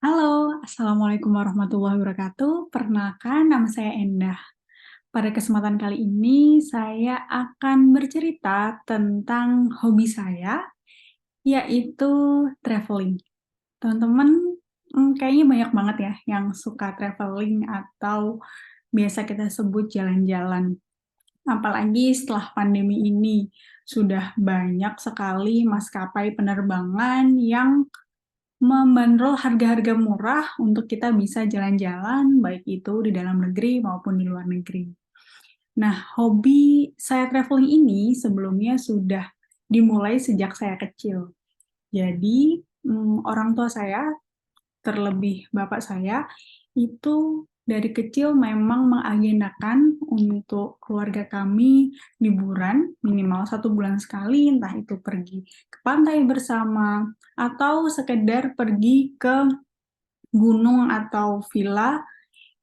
Halo, Assalamualaikum warahmatullahi wabarakatuh. Perkenalkan, nama saya Endah. Pada kesempatan kali ini, saya akan bercerita tentang hobi saya, yaitu traveling. Teman-teman, kayaknya banyak banget ya yang suka traveling atau biasa kita sebut jalan-jalan. Apalagi setelah pandemi ini, sudah banyak sekali maskapai penerbangan yang membandrol harga-harga murah untuk kita bisa jalan-jalan, baik itu di dalam negeri maupun di luar negeri. Nah, hobi saya traveling ini sebelumnya sudah dimulai sejak saya kecil. Jadi, orang tua saya, terlebih bapak saya, itu dari kecil memang mengagendakan untuk keluarga kami liburan minimal 1 bulan sekali, entah itu pergi ke pantai bersama, atau sekedar pergi ke gunung atau villa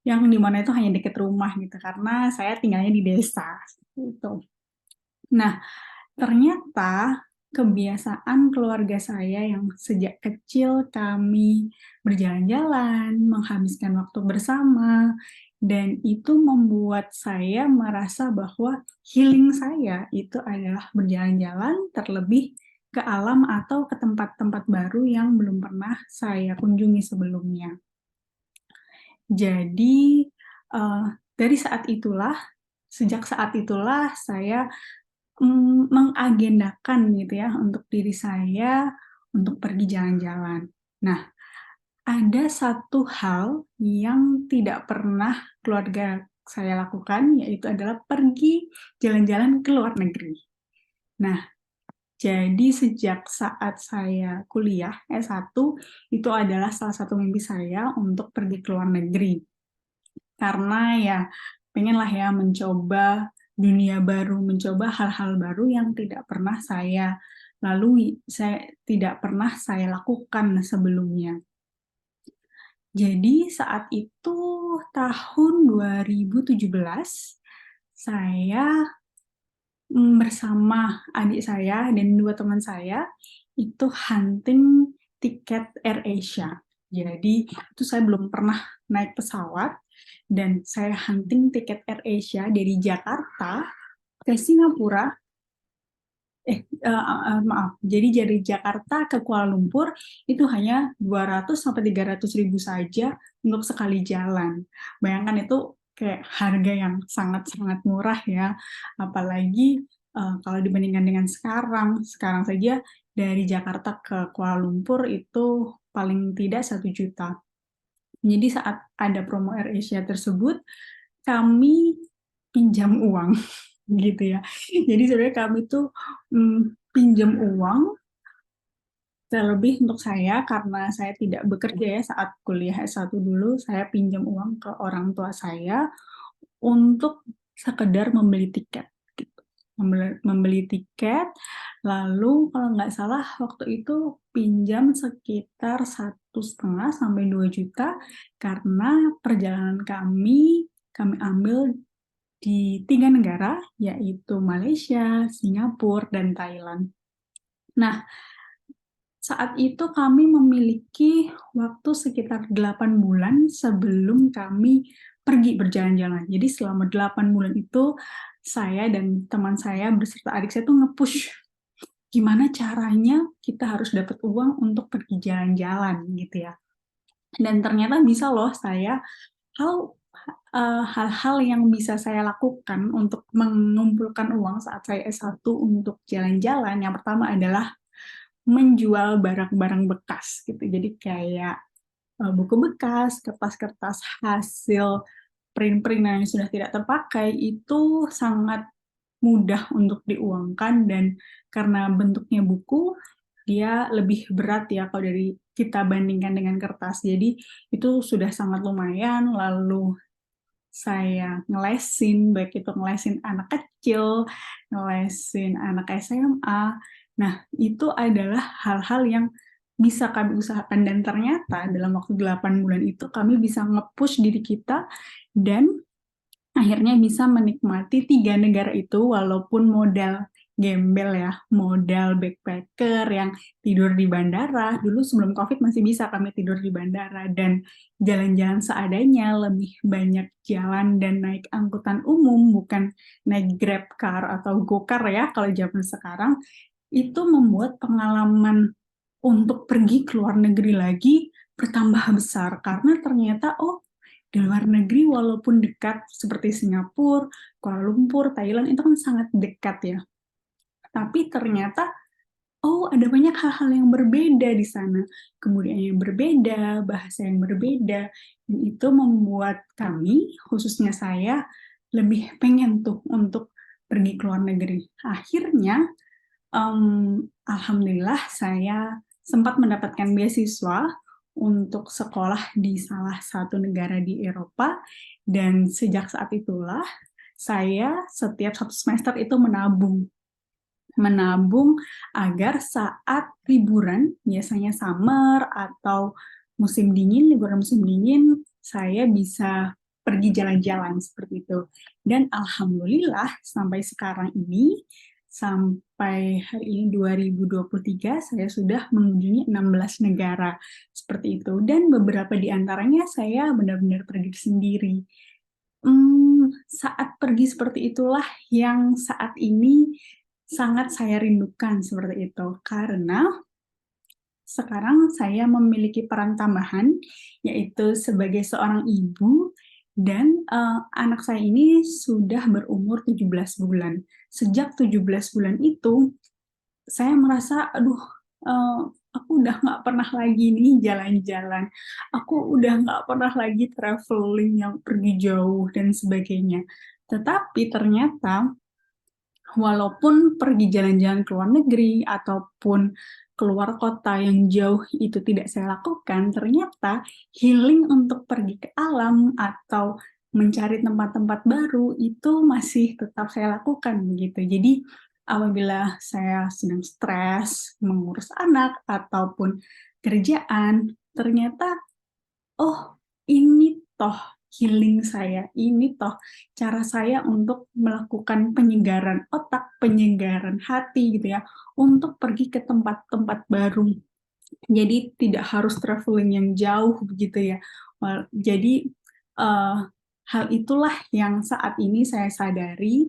yang di mana itu hanya dekat rumah gitu, karena saya tinggalnya di desa, gitu. Nah, ternyata kebiasaan keluarga saya yang sejak kecil kami berjalan-jalan, menghabiskan waktu bersama, dan itu membuat saya merasa bahwa healing saya itu adalah berjalan-jalan, terlebih ke alam atau ke tempat-tempat baru yang belum pernah saya kunjungi sebelumnya. Jadi, dari saat itulah, sejak saat itulah saya mengagendakan gitu ya untuk diri saya untuk pergi jalan-jalan. Nah, ada satu hal yang tidak pernah keluarga saya lakukan, yaitu adalah pergi jalan-jalan ke luar negeri. Nah, jadi sejak saat saya kuliah S1, itu adalah salah satu mimpi saya untuk pergi ke luar negeri. Karena ya pengenlah ya mencoba dunia baru, mencoba hal-hal baru yang tidak pernah saya lalui, tidak pernah saya lakukan sebelumnya. Jadi saat itu tahun 2017, saya bersama adik saya dan 2 teman saya itu hunting tiket AirAsia. Jadi itu saya belum pernah naik pesawat dan saya hunting tiket AirAsia dari Jakarta ke Singapura. Maaf, jadi dari Jakarta ke Kuala Lumpur itu hanya 200 sampai 300 ribu saja untuk sekali jalan. Bayangkan itu kayak harga yang sangat-sangat murah ya. Apalagi kalau dibandingkan dengan sekarang saja dari Jakarta ke Kuala Lumpur itu paling tidak 1 juta. Jadi saat ada promo AirAsia tersebut, kami pinjam uang gitu ya. Jadi sebenarnya kami tuh pinjam uang, terlebih untuk saya karena saya tidak bekerja ya saat kuliah S1 dulu, saya pinjam uang ke orang tua saya untuk sekedar membeli tiket gitu. Membeli tiket, lalu kalau nggak salah waktu itu pinjam sekitar 1,5 sampai 2 juta karena perjalanan kami ambil di 3 negara, yaitu Malaysia, Singapura, dan Thailand. Nah, saat itu kami memiliki waktu sekitar 8 bulan sebelum kami pergi berjalan-jalan. Jadi selama 8 bulan itu, saya dan teman saya beserta adik saya tuh nge-push, gimana caranya kita harus dapat uang untuk pergi jalan-jalan gitu ya. Dan ternyata bisa loh saya hal hal-hal yang bisa saya lakukan untuk mengumpulkan uang saat saya S1 untuk jalan-jalan, yang pertama adalah menjual barang-barang bekas gitu. Jadi kayak buku bekas, kertas-kertas hasil print-print yang sudah tidak terpakai itu sangat mudah untuk diuangkan, dan karena bentuknya buku, dia lebih berat ya kalau dari kita bandingkan dengan kertas. Jadi itu sudah sangat lumayan. Lalu saya ngelesin, baik itu ngelesin anak kecil, ngelesin anak SMA. Nah, itu adalah hal-hal yang bisa kami usahakan, dan ternyata dalam waktu 8 bulan itu kami bisa nge-push diri kita dan akhirnya bisa menikmati 3 negara itu walaupun modal gembel ya, modal backpacker yang tidur di bandara. Dulu sebelum COVID masih bisa kami tidur di bandara dan jalan-jalan seadanya, lebih banyak jalan dan naik angkutan umum, bukan naik Grab car atau Gokar ya kalau zaman sekarang. Itu membuat pengalaman untuk pergi ke luar negeri lagi bertambah besar karena ternyata di luar negeri walaupun dekat seperti Singapura, Kuala Lumpur, Thailand itu kan sangat dekat ya. Tapi ternyata ada banyak hal-hal yang berbeda di sana. Kemudian yang berbeda, bahasa yang berbeda, dan itu membuat kami, khususnya saya, lebih pengen tuh untuk pergi ke luar negeri. Akhirnya, alhamdulillah saya sempat mendapatkan beasiswa untuk sekolah di salah satu negara di Eropa, dan sejak saat itulah saya setiap satu semester itu menabung agar saat liburan, biasanya summer atau musim dingin, liburan musim dingin, saya bisa pergi jalan-jalan seperti itu. Dan alhamdulillah sampai sekarang ini, sampai hari ini 2023, saya sudah mengunjungi 16 negara seperti itu. Dan beberapa di antaranya saya benar-benar pergi sendiri. Saat pergi seperti itulah yang saat ini sangat saya rindukan seperti itu. Karena sekarang saya memiliki peran tambahan, yaitu sebagai seorang ibu, dan anak saya ini sudah berumur 17 bulan. Sejak 17 bulan itu, saya merasa, aduh, aku udah nggak pernah lagi nih jalan-jalan. Aku udah nggak pernah lagi traveling yang pergi jauh dan sebagainya. Tetapi ternyata, walaupun pergi jalan-jalan ke luar negeri ataupun keluar kota yang jauh itu tidak saya lakukan, ternyata healing untuk pergi ke alam atau mencari tempat-tempat baru itu masih tetap saya lakukan begitu. Jadi apabila saya sedang stres mengurus anak ataupun kerjaan, ternyata ini toh healing saya, ini toh cara saya untuk melakukan penyegaran otak, penyegaran hati gitu ya, untuk pergi ke tempat-tempat baru. Jadi tidak harus traveling yang jauh begitu ya. Jadi hal itulah yang saat ini saya sadari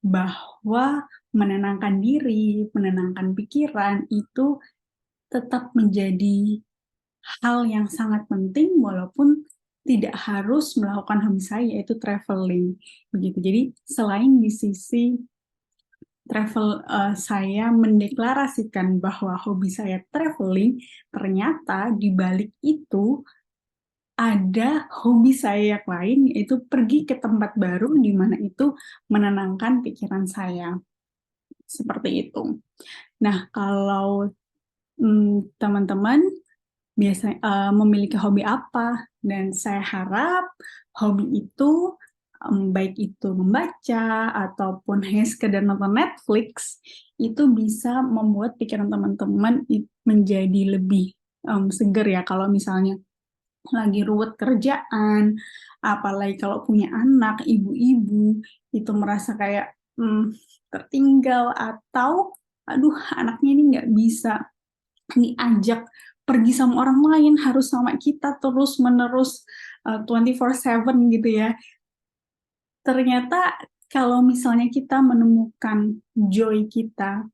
bahwa menenangkan diri, menenangkan pikiran itu tetap menjadi hal yang sangat penting walaupun tidak harus melakukan hobi saya yaitu traveling begitu. Jadi selain di sisi travel saya mendeklarasikan bahwa hobi saya traveling, ternyata di balik itu ada hobi saya yang lain yaitu pergi ke tempat baru di mana itu menenangkan pikiran saya. Seperti itu. Nah, kalau teman-teman biasanya memiliki hobi apa, dan saya harap hobi itu baik itu membaca ataupun hanya sekedar nonton Netflix itu bisa membuat pikiran teman-teman menjadi lebih seger ya kalau misalnya lagi ruwet kerjaan, apalagi kalau punya anak, ibu-ibu itu merasa kayak tertinggal atau aduh anaknya ini nggak bisa diajak pergi sama orang lain, harus sama kita terus-menerus 24/7 gitu ya. Ternyata kalau misalnya kita menemukan joy kita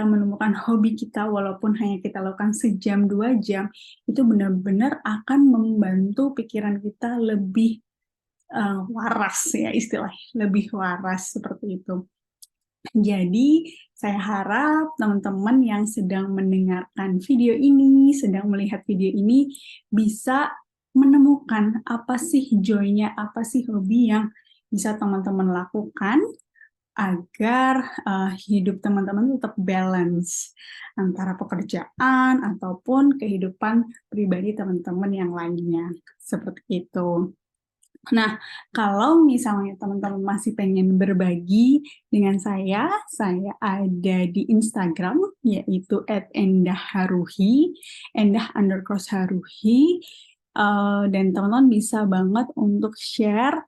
menemukan hobi kita walaupun hanya kita lakukan sejam 2 jam, itu benar-benar akan membantu pikiran kita lebih waras ya istilahnya, lebih waras seperti itu. Jadi, saya harap teman-teman yang sedang mendengarkan video ini, sedang melihat video ini, bisa menemukan apa sih joy-nya, apa sih hobi yang bisa teman-teman lakukan agar hidup teman-teman tetap balance antara pekerjaan ataupun kehidupan pribadi teman-teman yang lainnya. Seperti itu. Nah, kalau misalnya teman-teman masih pengen berbagi dengan saya ada di Instagram, yaitu @endahharuhi, endah_haruhi, dan teman-teman bisa banget untuk share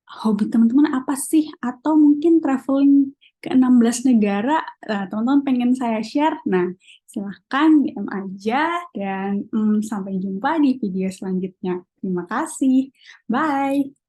hobi teman-teman apa sih? Atau mungkin traveling ke 16 negara, teman-teman pengen saya share? Nah, silahkan DM aja dan sampai jumpa di video selanjutnya. Terima kasih. Bye.